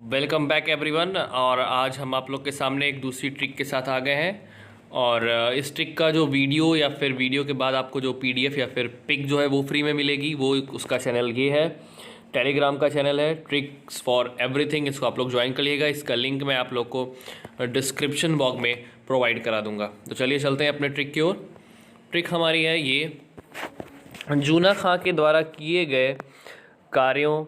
Welcome back everyone. और आज हम आप लोग के सामने एक दूसरी ट्रिक के साथ आ गए हैं। और इस ट्रिक का जो वीडियो या फिर वीडियो के बाद आपको जो पीडीएफ या फिर पिक जो है वो फ्री में मिलेगी। वो उसका चैनल ये है, टेलीग्राम का चैनल है ट्रिक्स फॉर एवरीथिंग। इसको आप लोग ज्वाइन करिएगा। इसका लिंक मैं आप लोग को डिस्क्रिप्शन बॉक्स में प्रोवाइड करा दूंगा। तो चलिए चलते हैं अपने ट्रिक की ओर। ट्रिक हमारी है ये, जूना खां के द्वारा किए गए कार्यों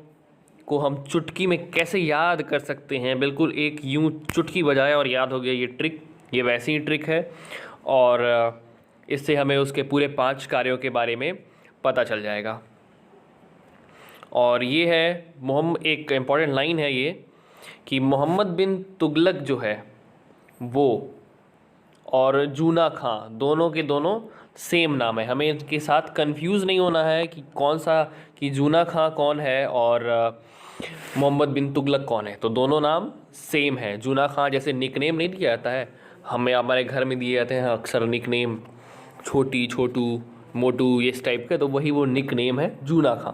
को हम चुटकी में कैसे याद कर सकते हैं। बिल्कुल एक यूं चुटकी बजाए और याद हो गया ये ट्रिक। ये वैसी ही ट्रिक है और इससे हमें उसके पूरे 5 कार्यों के बारे में पता चल जाएगा। और ये है एक इम्पॉर्टेंट लाइन है ये कि मोहम्मद बिन तुगलक जो है वो और जूना खां दोनों के दोनों सेम नाम है। हमें इनके साथ कंफ्यूज नहीं होना है कि कौन सा, कि जूना खां कौन है और मोहम्मद बिन तुगलक कौन है। तो दोनों नाम सेम है। जूना खां जैसे निकनेम नहीं दिया जाता है, हमें हमारे घर में दिए जाते हैं अक्सर निकनेम, छोटी, छोटू, मोटू, इस टाइप के, तो वही वो निकनेम है जूना खां।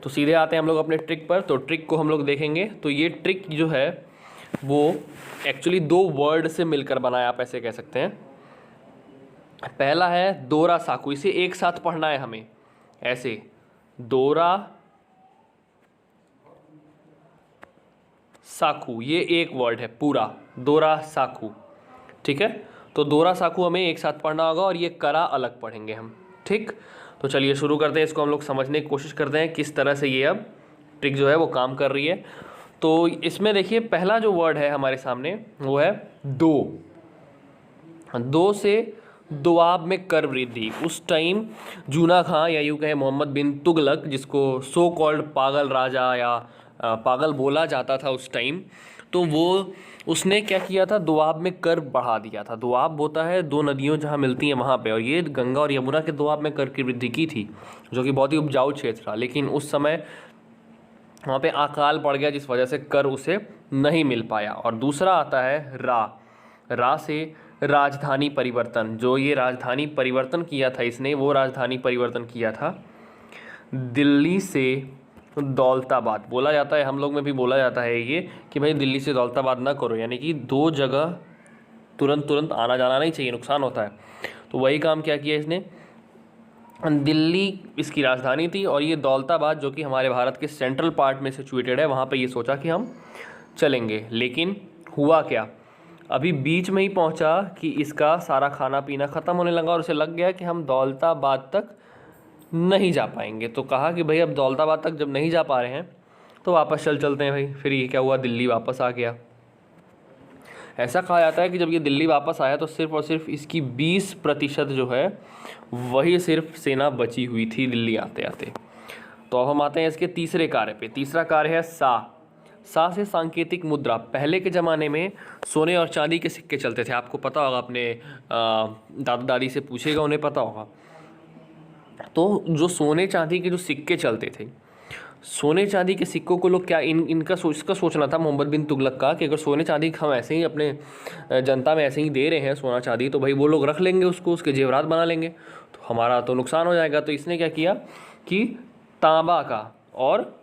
तो सीधे आते हैं हम लोग अपने ट्रिक पर। तो ट्रिक को हम लोग देखेंगे। तो ये ट्रिक जो है वो एक्चुअली 2 वर्ड से मिलकर बना है, आप ऐसे कह सकते हैं। पहला है दोरा साकू। इसे एक साथ पढ़ना है हमें ऐसे, दोरा साकू, ये एक वर्ड है पूरा, दोरा साकू। ठीक है, तो दोरा साकू हमें एक साथ पढ़ना होगा और ये करा अलग पढ़ेंगे हम। ठीक, तो चलिए शुरू करते हैं। इसको हम लोग समझने की कोशिश करते हैं किस तरह से ये अब ट्रिक जो है वो काम कर रही है। तो इसमें देखिए पहला जो वर्ड है हमारे सामने वो है दो। दो से दुआब में कर वृद्धि। उस टाइम जूना खां या यूँ कहें मोहम्मद बिन तुगलक, जिसको सो कॉल्ड पागल राजा या पागल बोला जाता था उस टाइम, तो वो उसने क्या किया था, दुआब में कर बढ़ा दिया था। दुआब होता है 2 नदियों जहाँ मिलती हैं वहाँ पे, और ये गंगा और यमुना के दुआब में कर की वृद्धि की थी, जो कि बहुत ही उपजाऊ क्षेत्र था। लेकिन उस समय वहाँ पे अकाल पड़ गया जिस वजह से कर उसे नहीं मिल पाया। और दूसरा आता है रा। रा से राजधानी परिवर्तन। जो ये राजधानी परिवर्तन किया था इसने, वो राजधानी परिवर्तन किया था दिल्ली से दौलताबाद। बोला जाता है, हम लोग में भी बोला जाता है ये, कि भाई दिल्ली से दौलताबाद ना करो, यानी कि 2 जगह तुरंत आना जाना नहीं चाहिए, नुकसान होता है। तो वही काम क्या किया इसने, दिल्ली इसकी राजधानी थी और ये दौलताबाद जो कि हमारे भारत के सेंट्रल पार्ट में सिचुएटेड है, वहाँ पे ये सोचा कि हम चलेंगे। लेकिन हुआ क्या, अभी बीच में ही पहुँचा कि इसका सारा खाना पीना ख़त्म होने लगा और उसे लग गया कि हम दौलताबाद तक नहीं जा पाएंगे। तो कहा कि भाई अब दौलताबाद तक जब नहीं जा पा रहे हैं तो वापस चलते हैं भाई। फिर ये क्या हुआ, दिल्ली वापस आ गया। ऐसा कहा जाता है कि जब ये दिल्ली वापस आया तो सिर्फ और सिर्फ इसकी 20% जो है वही सिर्फ सेना बची हुई थी दिल्ली आते आते। तो अब हम आते हैं इसके तीसरे कार्य पे। तीसरा कार्य है सा। सा से सांकेतिक मुद्रा। पहले के ज़माने में सोने और चांदी के सिक्के चलते थे, आपको पता होगा, अपने दादा दादी से पूछेगा उन्हें पता होगा। तो जो सोने चांदी के जो सिक्के चलते थे, सोने चांदी के सिक्कों को लोग क्या इसका सोचना था मोहम्मद बिन तुगलक का, कि अगर सोने चांदी हम ऐसे ही अपने जनता में ऐसे ही दे रहे हैं सोना चांदी, तो भाई वो लोग रख लेंगे उसको, उसके जेवरात बना लेंगे, तो हमारा तो नुकसान हो जाएगा। तो इसने क्या किया कि तांबा का और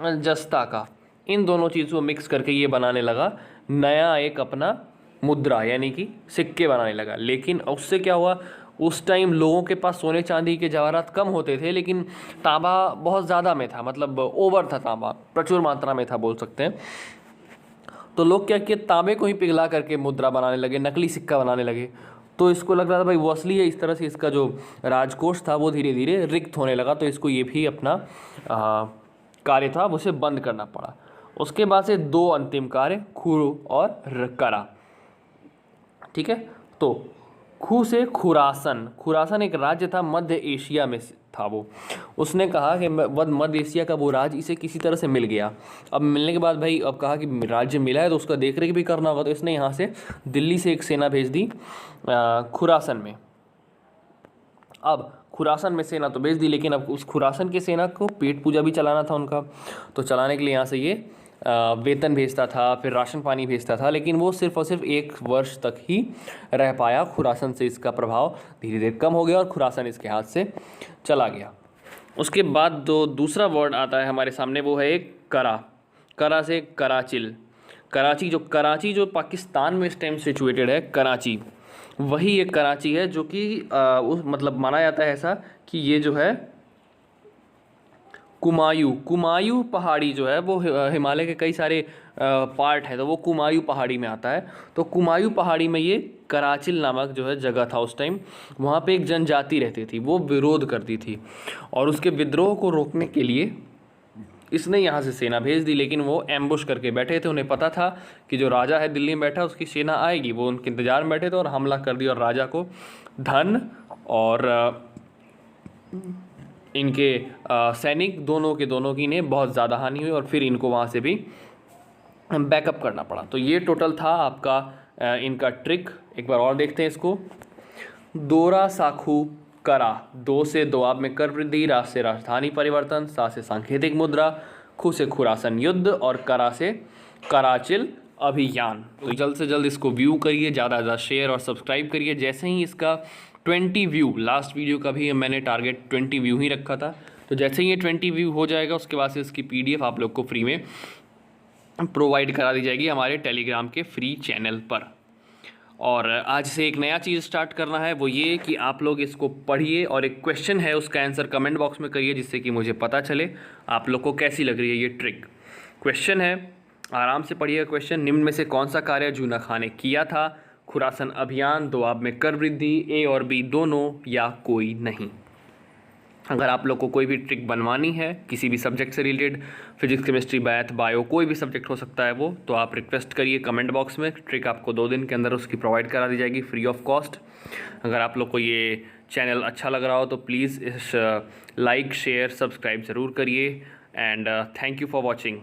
जस्ता का, इन दोनों चीज़ों को मिक्स करके ये बनाने लगा नया एक अपना मुद्रा, यानी कि सिक्के बनाने लगा। लेकिन उससे क्या हुआ, उस टाइम लोगों के पास सोने चांदी के जवाहरात कम होते थे, लेकिन तांबा बहुत ज़्यादा में था, मतलब ओवर था, तांबा प्रचुर मात्रा में था बोल सकते हैं। तो लोग क्या किए, तांबे को ही पिघला करके मुद्रा बनाने लगे, नकली सिक्का बनाने लगे। तो इसको लग रहा था भाई वो असली है। इस तरह से इसका जो राजकोष था वो धीरे धीरे रिक्त होने लगा। तो इसको ये भी अपना कार्य था उसे बंद करना पड़ा। उसके बाद से 2 अंतिम कार्य, खु और करा। ठीक है, तो खू से खुरासन। खुरासन एक राज्य था मध्य एशिया में था वो। उसने कहा कि मध्य एशिया का वो राज्य इसे किसी तरह से मिल गया। अब मिलने के बाद भाई अब कहा कि राज्य मिला है तो उसका देख रेख भी करना होगा। तो इसने यहाँ से दिल्ली से एक सेना भेज दी खुरासन में। अब खुरासन में सेना तो भेज दी, लेकिन अब उस खुरासन की सेना को पेट पूजा भी चलाना था उनका। तो चलाने के लिए यहाँ से ये वेतन भेजता था, फिर राशन पानी भेजता था। लेकिन वो सिर्फ और सिर्फ 1 वर्ष तक ही रह पाया। खुरासन से इसका प्रभाव धीरे धीरे कम हो गया और खुरासन इसके हाथ से चला गया। उसके बाद जो दूसरा वर्ड आता है हमारे सामने वो है एक करा। करा से कराचिल। कराची जो पाकिस्तान में इस टाइम सिचुएटेड है, कराची, वही एक कराची है जो कि उस मतलब माना जाता है ऐसा कि ये जो है कुमायूं पहाड़ी जो है वो हिमालय के कई सारे पार्ट है, तो वो कुमायूं पहाड़ी में आता है। तो कुमायूं पहाड़ी में ये कराचिल नामक जो है जगह था उस टाइम। वहाँ पे एक जनजाति रहती थी, वो विरोध करती थी और उसके विद्रोह को रोकने के लिए इसने यहाँ से सेना भेज दी, लेकिन वो एम्बुश करके बैठे थे। उन्हें पता था कि जो राजा है दिल्ली में बैठा उसकी सेना आएगी, वो उनके इंतजार में बैठे थे और हमला कर दिया और राजा को धन और इनके सैनिक दोनों की ने बहुत ज़्यादा हानि हुई और फिर इनको वहाँ से भी बैकअप करना पड़ा। तो ये टोटल था आपका इनका ट्रिक। एक बार और देखते हैं इसको। दोरा साखू करा। दो से दोआब में कर वृद्धि, रा से राजधानी परिवर्तन, सा से सांकेतिक मुद्रा, खु से खुरासन युद्ध और करा से कराचिल अभियान। तो जल्द से जल्द इसको व्यू करिए, ज़्यादा से ज़्यादा शेयर और सब्सक्राइब करिए। जैसे ही इसका 20 व्यू, लास्ट वीडियो का भी मैंने टारगेट 20 व्यू ही रखा था, तो जैसे ही ये 20 व्यू हो जाएगा उसके बाद से इसकी PDF आप लोग को फ्री में प्रोवाइड करा दी जाएगी हमारे टेलीग्राम के फ्री चैनल पर। और आज से एक नया चीज़ स्टार्ट करना है, वो ये कि आप लोग इसको पढ़िए और एक क्वेश्चन है उसका आंसर कमेंट बॉक्स में करिए, जिससे कि मुझे पता चले आप लोग को कैसी लग रही है ये ट्रिक। क्वेश्चन है, आराम से पढ़िएगा क्वेश्चन। निम्न में से कौन सा कार्य जूना खान ने किया था? खुरासन अभियान, दोआब में कर वृद्धि, A और B दोनों, या कोई नहीं। अगर आप लोग को कोई भी ट्रिक बनवानी है किसी भी सब्जेक्ट से related, physics, chemistry, math, bio, कोई भी सब्जेक्ट हो सकता है वो, तो आप रिक्वेस्ट करिए कमेंट बॉक्स में। ट्रिक आपको 2 दिन के अंदर उसकी प्रोवाइड करा दी जाएगी फ्री ऑफ कॉस्ट। अगर आप लोग को ये चैनल अच्छा लग रहा हो तो प्लीज़ इस लाइक, शेयर, सब्सक्राइब ज़रूर करिए। And thank you for watching.